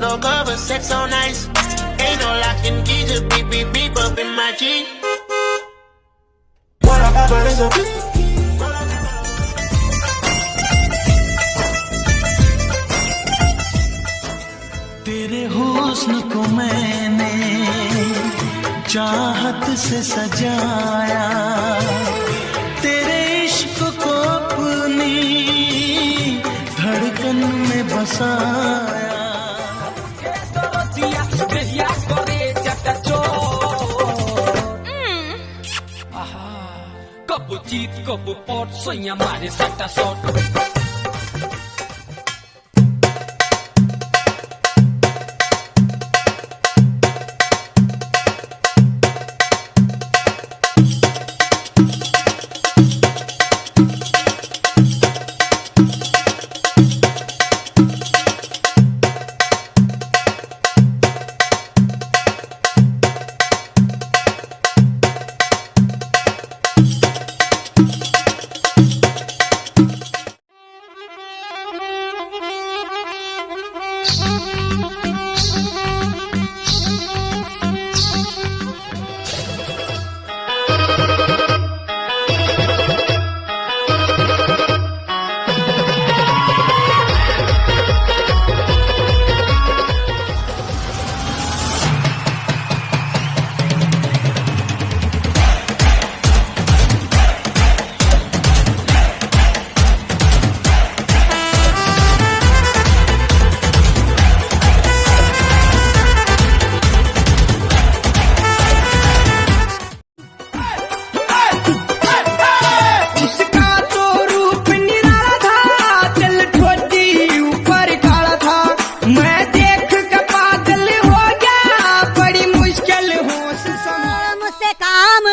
No cover, sex so nice. Ain't no locking key, just beep beep beep up in my Jeep. What I got is a तेरे हुस्न को मैंने चाहत से सजाया, तेरे इश्क को अपनी धड़कन में बसाया। Couple teeth, couple pots, sonha mare, sata sort.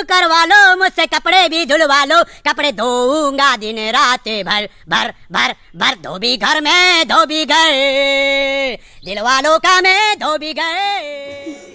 करवा लो मुझसे, कपड़े भी धुलवा लो, कपड़े धोऊंगा दिन रात भर भर भर भर। धोबी घर में धोबी घर, दिल वालों का मैं धोबी घर।